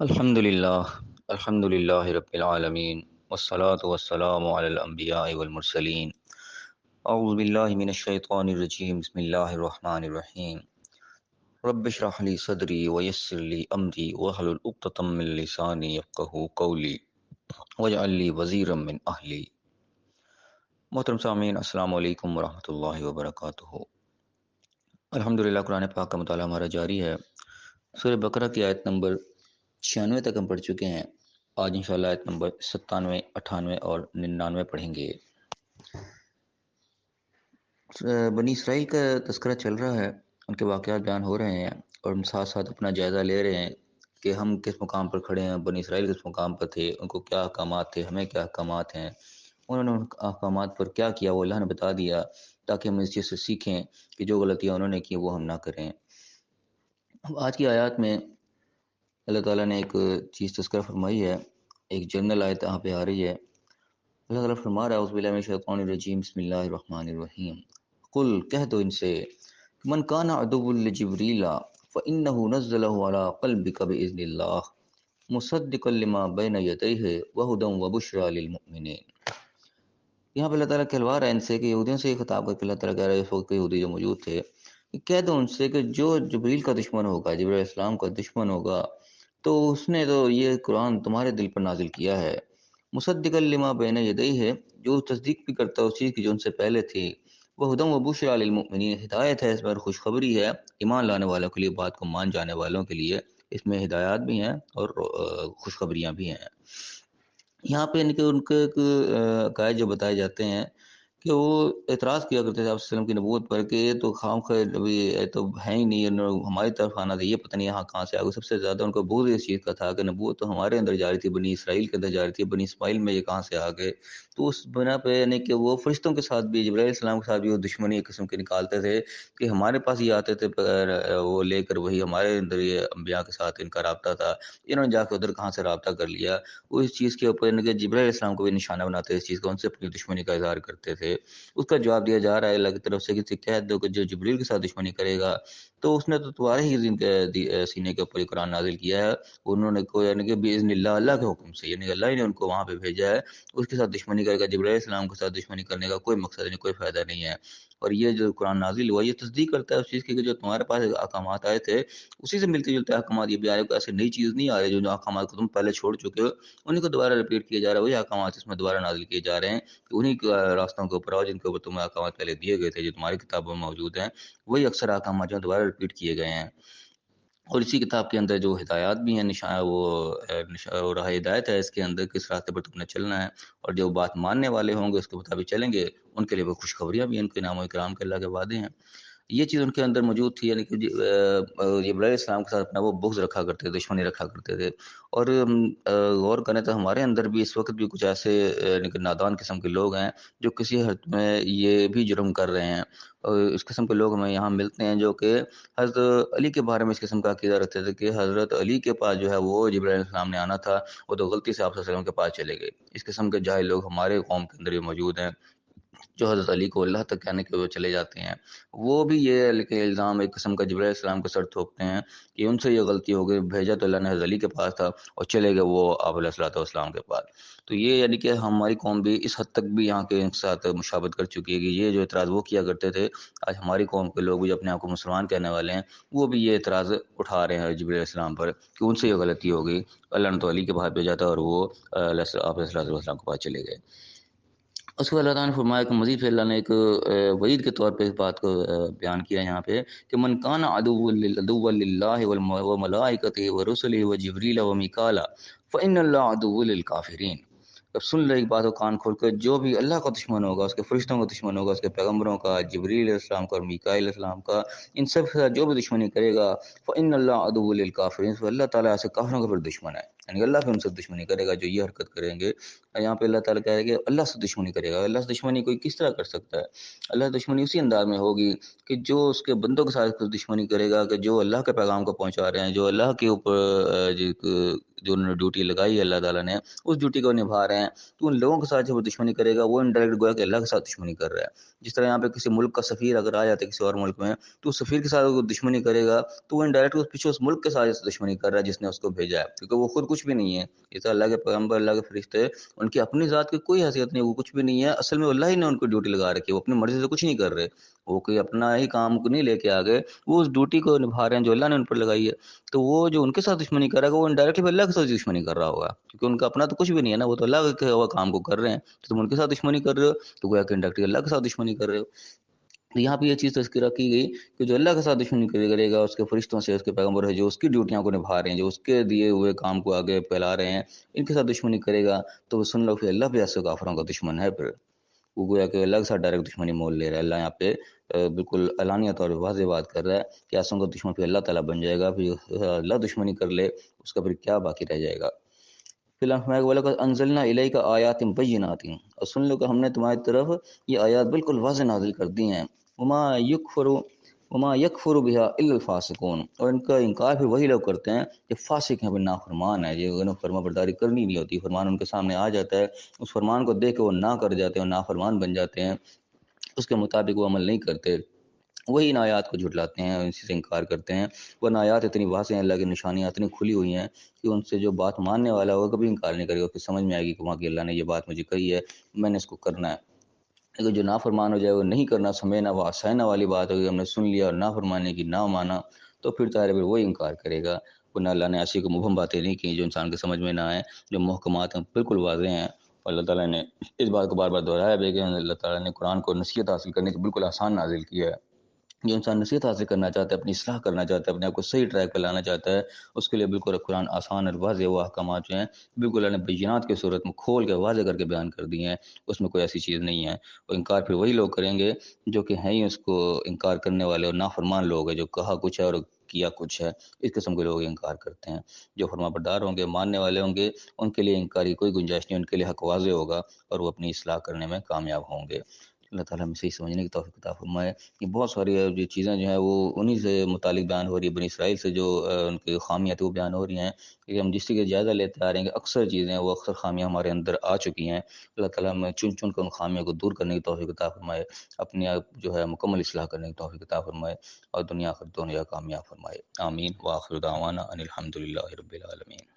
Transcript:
الحمد لله الحمد لله رب العالمين والصلاة والسلام على الأنبياء والمرسلين. أعوذ بالله من الشيطان الرجيم. بسم الله الرحمن الرحيم. رب اشرح لي صدري ويسر لي أمري واحلل عقدة من لساني يفقهوا قولي واجعل لي وزيرا من أهلي. محترم سامعین، السلام علیکم ورحمۃ اللہ وبرکاتہ. الحمدللہ قرآن پاک کا مطالعہ ہمارا جاری ہے. سورہ بقرہ کی آیت نمبر 96 تک ہم پڑھ چکے ہیں. آج انشاءاللہ آیت نمبر 97، 98 اور 99 پڑھیں گے. بنی اسرائیل کا تذکرہ چل رہا ہے، ان کے واقعات بیان ہو رہے ہیں، اور ہم ساتھ ساتھ اپنا جائزہ لے رہے ہیں کہ ہم کس مقام پر کھڑے ہیں، بنی اسرائیل کس مقام پر تھے، ان کو کیا احکامات تھے، ہمیں کیا احکامات ہیں، انہوں نے ان احکامات پر کیا کیا وہ اللہ نے بتا دیا، تاکہ ہم اس چیز سے سیکھیں کہ جو غلطیاں انہوں نے کی وہ ہم نہ کریں. آج کی آیات میں اللہ تعالیٰ نے ایک چیز تذکرہ فرمائی ہے، ایک جنرل آیت یہاں پہ آ رہی ہے. اللہ تعالیٰ فرما رہا ہے اعوذ باللہ من الشیطان الرجیم بسم اللہ الرحمن الرحیم. قل کہہ دو ان سے من کان عدو لجبریل فإنہ نزلہ علی قلبک بإذن اللہ مصدقا لما بین یدیہ وہدی وبشری للمؤمنین. یہاں پہ اللہ تعالیٰ کہلوا رہا ہے ان سے کہ یہودیوں سے یہ خطاب کر کے اللہ تعالیٰ کہہ رہا ہے اس وقت کے یہودی جو موجود تھے کہ کہہ دو ان سے کہ جو جبریل کا دشمن ہوگا، جبریل علیہ السلام کا دشمن ہوگا، تو اس نے تو یہ قرآن تمہارے دل پر نازل کیا ہے، مصدقا لما بین یدیہ ہے، جو تصدیق بھی کرتا ہے اس چیز کی جو ان سے پہلے تھی، وہ ہدی و بشری للمؤمنین، ہدایت ہے اس پر، خوشخبری ہے ایمان لانے والوں کے لیے، بات کو مان جانے والوں کے لیے. اس میں ہدایات بھی ہیں اور خوشخبریاں بھی ہیں. یہاں پہ ان کے ایک عقائد جو بتائے جاتے ہیں کہ وہ اعتراض کیا کرتے تھے آپ وسلم کی نبوت پر کہ یہ تو خام خیر نبی یہ تو ہے ہی نہیں، ہماری طرف آنا تھا، یہ پتہ نہیں یہاں کہاں سے آ گئی. سب سے زیادہ ان کو بغض اس چیز کا تھا کہ نبوت تو ہمارے اندر جا رہی تھی، بنی اسرائیل کے اندر جا رہی تھی، بنی اسماعیل میں یہ کہاں سے آ گئے. تو اس بنا پہ یعنی کہ وہ فرشتوں کے ساتھ بھی، جبرائیل علیہ السلام کے ساتھ بھی وہ دشمنی ایک قسم کی نکالتے تھے کہ ہمارے پاس یہ آتے تھے وہ لے کر، وہی ہمارے اندر یہ انبیاء کے ساتھ ان کا رابطہ تھا، انہوں نے جا کے ادھر کہاں سے رابطہ کر لیا. وہ اس چیز کے اوپر کہ جبرائیل علیہ السلام کو بھی نشانہ بناتے، اس چیز کا ان سے اپنی دشمنی کا اظہار کرتے تھے. اس کا جواب دیا جا رہا ہے اللہ کی طرف سے کہ کہہ دو کہ جو جبریل کے ساتھ دشمنی کرے گا تو اس نے تو تمہارے ہی سینے کے اوپر یہ قرآن نازل کیا ہے. انہوں نے کوئی یعنی کہ باذن اللہ، اللہ کے حکم سے، یعنی اللہ ہی نے ان کو وہاں پہ بھیجا ہے، اس کے ساتھ دشمنی کرے گا. جبرائیل علیہ السلام کے ساتھ دشمنی کرنے کا کوئی مقصد نہیں، کوئی فائدہ نہیں ہے. اور یہ جو قرآن نازل ہوا یہ تصدیق کرتا ہے اس چیز کی کہ جو تمہارے پاس احکامات آئے تھے اسی سے ملتے جلتے احکامات یہ بھی آئے، ایسے نئی چیز نہیں آ رہی. جو احکامات کو تم پہلے چھوڑ چکے ہو انہیں کو دوبارہ رپیٹ کیا جا رہا ہے، وہی احکامات اس میں دوبارہ نازل کیے جا رہے ہیں کہ انہیں راستوں کے اوپر آؤ جن کے اوپر تمہیں احکامات پہلے دیے گئے تھے، جو تمہاری کتابوں میں موجود ہیں. وہی اکثر احکامات جو دوبارہ رپیٹ کیے گئے ہیں. اور اسی کتاب کے اندر جو ہدایات بھی ہیں، وہ راہ ہدایت ہے اس کے اندر، کس راستے پر تم نے چلنا ہے. اور جو بات ماننے والے ہوں گے اس کے مطابق چلیں گے ان کے لیے وہ خوشخبریاں بھی ہیں، ان کے انعام و اکرام کے اللہ کے وعدے ہیں. یہ چیز ان کے اندر موجود تھی، یعنی کہ جبرائیل علیہ السلام کے ساتھ اپنا وہ بغض رکھا کرتے تھے، دشمنی رکھا کرتے تھے. اور غور کریں تو ہمارے اندر بھی اس وقت بھی کچھ ایسے یعنی کہ نادان قسم کے لوگ ہیں جو کسی حد میں یہ بھی جرم کر رہے ہیں. اور اس قسم کے لوگ ہمیں یہاں ملتے ہیں جو کہ حضرت علی کے بارے میں اس قسم کا عقیدہ رکھتے تھے کہ حضرت علی کے پاس جو ہے وہ جبرائیل علیہ السلام نے آنا تھا، وہ تو غلطی سے آپ صلی اللہ علیہ وسلم کے پاس چلے گئے. اس قسم کے جاہل لوگ ہمارے قوم کے اندر بھی موجود ہیں جو حضرت علی کو اللہ تک کہنے کے وہ چلے جاتے ہیں. وہ بھی یہ کہ الزام ایک قسم کا جبرائیل علیہ السلام کے سر تھوپتے ہیں کہ ان سے یہ غلطی ہو گئی، بھیجا تو اللہ نے حضرت علی کے پاس تھا اور چلے گئے وہ آپ علیہ الصلوۃ والسلام کے پاس. تو یہ یعنی کہ ہماری قوم بھی اس حد تک بھی یہاں کے ساتھ مشابہت کر چکی ہے کہ یہ جو اعتراض وہ کیا کرتے تھے، آج ہماری قوم کے لوگ بھی جو اپنے آپ کو مسلمان کہنے والے ہیں وہ بھی یہ اعتراض اٹھا رہے ہیں جبرائیل علیہ السلام پر کہ ان سے یہ غلطی ہو گئی، اللہ نے تو علی کے پاس بھیجا تھا اور وہ آپ علیہ الصلوۃ والسلام کے پاس چلے گئے. اس کے بعد اللہ تعالیٰ نے فرمایا کہ مزید پھر اللہ نے ایک وعید کے طور پہ اس بات کو بیان کیا یہاں پہ کہ من کان عدو للہ وملائکتہ ورسلہ وجبریل ومیکال فإن اللہ عدو للکافرین. اب سن لے ایک بات کو کان کھول کر، جو بھی اللہ کا دشمن ہوگا، اس کے فرشتوں کا دشمن ہوگا، اس کے پیغمبروں کا، جبریل علیہ السلام کا اور میکائیل علیہ السلام کا، ان سب کے ساتھ جو بھی دشمنی کرے گا فإن اللہ عدو للکافرین، تو اللہ تعالیٰ ایسے کافروں کا پھر دشمن ہے، یعنی اللہ پھر ان سے دشمنی کرے گا جو یہ حرکت کریں گے. یہاں پہ اللہ تعالیٰ کہہ رہے ہیں کہ اللہ سے دشمنی کرے گا. اللہ سے دشمنی کوئی کس طرح کر سکتا ہے؟ اللہ سے دشمنی اسی انداز میں ہوگی کہ جو اس کے بندوں کے ساتھ دشمنی کرے گا کہ جو اللہ کے پیغام کو پہنچا رہے ہیں، جو اللہ کے اوپر جو انہوں نے ڈیوٹی لگائی ہے اللہ تعالیٰ نے، اس ڈیوٹی کو نبھا رہے ہیں، تو ان لوگوں کے ساتھ جب وہ دشمنی کرے گا وہ انڈائریکٹ گویا کہ اللہ کے ساتھ دشمنی کر رہا ہے۔ جس طرح یہاں پہ کسی ملک کا سفیر اگر آ جاتا ہے کسی اور ملک میں، تو اس سفیر کے ساتھ وہ دشمنی کرے گا تو وہ انڈائریکٹ اس پیچھے اس ملک کے ساتھ دشمنی کر رہا ہے جس نے اس کو بھیجا ہے، کیونکہ وہ خود کچھ بھی نہیں ہے۔ اس طرح اللہ کے پیغمبر، اللہ کے فرشتے، ان کی اپنی ذات کی کوئی حیثیت نہیں، وہ کچھ بھی نہیں ہے، اصل میں اللہ ہی نے ان کو ڈیوٹی لگا رکھی ہے، وہ اپنی مرضی سے کچھ نہیں کر رہے، وہ کوئی اپنا ہی کام کو نہیں لے کے آ گئے، وہ اس ڈیوٹی کو نبھا رہے ہیں جو اللہ نے ان پر لگائی ہے۔ تو وہ جو ان کے ساتھ دشمنی کر رہا ہے وہ انڈائریکٹلی اللہ کے ساتھ دشمنی کر رہا ہوگا، کیونکہ ان کا اپنا تو کچھ بھی نہیں ہے نا، وہ تو اللہ کے ہوا کام کو کر رہے ہیں، تو تم ان کے ساتھ دشمنی کر رہے ہو تو گویا کہ انڈائریکٹلی اللہ کے ساتھ دشمنی کر رہے ہو۔ تو یہاں پہ یہ چیز تذکرہ کی گئی کہ جو اللہ کے ساتھ دشمنی کرے گا، اس کے فرشتوں سے، اس کے پیغمبر ہے جو اس کی ڈیوٹیاں کو نبھا رہے ہیں، جو اس کے دیے ہوئے کام کو آگے پھیلا رہے ہیں، ان کے ساتھ دشمنی کرے گا تو وہ سن لو پھر اللہ بھی ایسے کافروں کا دشمن ہے، پھر وہ گویا کہ اللہ کے ساتھ ڈائریکٹ دشمنی مول لے رہا ہے۔ اللہ یہاں پہ بالکل علانیہ طور پہ واضح بات کر رہا ہے کہ ایسوں کا دشمن پھر اللہ تعالیٰ بن جائے گا، پھر اللہ دشمنی کر لے اس کا پھر کیا باقی رہ جائے گا۔ فی الحال وَلَقَدْ أَنزَلْنَا إِلَيْكَ آيَاتٍ بَيِّنَاتٍ، اور سن لو کہ ہم نے تمہاری طرف یہ آیات بالکل واضح نازل کر دی ہیں۔ وما یکفر بها الا الفاسقون، اور ان کا انکار پھر وہی لوگ کرتے ہیں کہ فاسق ہیں، پھر نافرمان ہیں، جو انہیں فرما برداری کرنی نہیں ہوتی، فرمان ان کے سامنے آ جاتا ہے، اس فرمان کو دیکھ کے وہ نہ کر جاتے ہیں، نافرمان بن جاتے ہیں، اس کے مطابق وہ عمل نہیں کرتے، وہی ان آیات کو جھٹلاتے ہیں اور اسی سے انکار کرتے ہیں۔ ورنہ آیات اتنی واضح ہیں، اللہ کی نشانیاں اتنی کھلی ہوئی ہیں کہ ان سے جو بات ماننے والا ہوگا کبھی انکار نہیں کرے گا، پھر سمجھ میں آئے گی کہ وہاں کی اللہ نے یہ بات مجھے کہی ہے، میں نے اس کو کرنا ہے۔ اگر جو نافرمان ہو جائے وہ نہیں کرنا، سمجھنا، وہ آسائنا والی بات ہوگی، ہم نے سن لیا اور نافرمانے کی نہ مانا، تو پھر ظاہر ہے وہی انکار کرے گا۔ ورنہ اللہ نے ایسی کو مبہم باتیں نہیں کی جو انسان کے سمجھ میں نہ آئیں، جو محکمات ہیں بالکل واضح ہیں۔ اور اللہ تعالیٰ نے اس بات کو بار بار دہرایا بھی کہ اللہ تعالیٰ نے قرآن کو نصیحت حاصل کرنے کے بالکل آسان نازل کیا ہے۔ جو انسان نصیحت حاصل کرنا چاہتا ہے، اپنی اصلاح کرنا چاہتا ہے، اپنے آپ کو صحیح ٹریک پہ لانا چاہتا ہے، اس کے لیے بالکل قرآن آسان اور واضح وہ احکامات جو ہیں بالکل اللہ نے بینات کی صورت میں کھول کے واضح کر کے بیان کر دی ہیں، اس میں کوئی ایسی چیز نہیں ہے۔ اور انکار پھر وہی لوگ کریں گے جو کہ ہیں ہی اس کو انکار کرنے والے اور نافرمان لوگ ہیں، جو کہا کچھ ہے اور کیا کچھ ہے، اس قسم کے لوگ انکار کرتے ہیں۔ جو فرما بردار ہوں گے، ماننے والے ہوں گے، ان کے لیے انکار کی کوئی گنجائش نہیں، ان کے لیے حق واضح ہوگا اور وہ اپنی اصلاح کرنے میں کامیاب ہوں گے۔ اللہ تعالیٰ ہمیں صحیح سمجھنے کی توفیق عطا فرمائے۔ یہ بہت ساری جو چیزیں جو ہیں وہ انہی سے متعلق بیان ہو رہی ہے، بنی اسرائیل سے جو ان کی خامیاں تھیں وہ بیان ہو رہی ہیں، کہ ہم جس کے جائزہ لیتے آ رہے ہیں کہ اکثر چیزیں وہ اکثر خامیاں ہمارے اندر آ چکی ہیں۔ اللہ تعالیٰ ہمیں چن چن کر ان خامیوں کو دور کرنے کی توفیق عطا فرمائے، اپنے آپ جو ہے مکمل اصلاح کرنے کی توفیق عطا فرمائے، اور دنیا آخرت دونوں جگہ کامیاب فرمائے۔ آمین۔ وآخر دعوانا ان الحمد للہ رب العالمین۔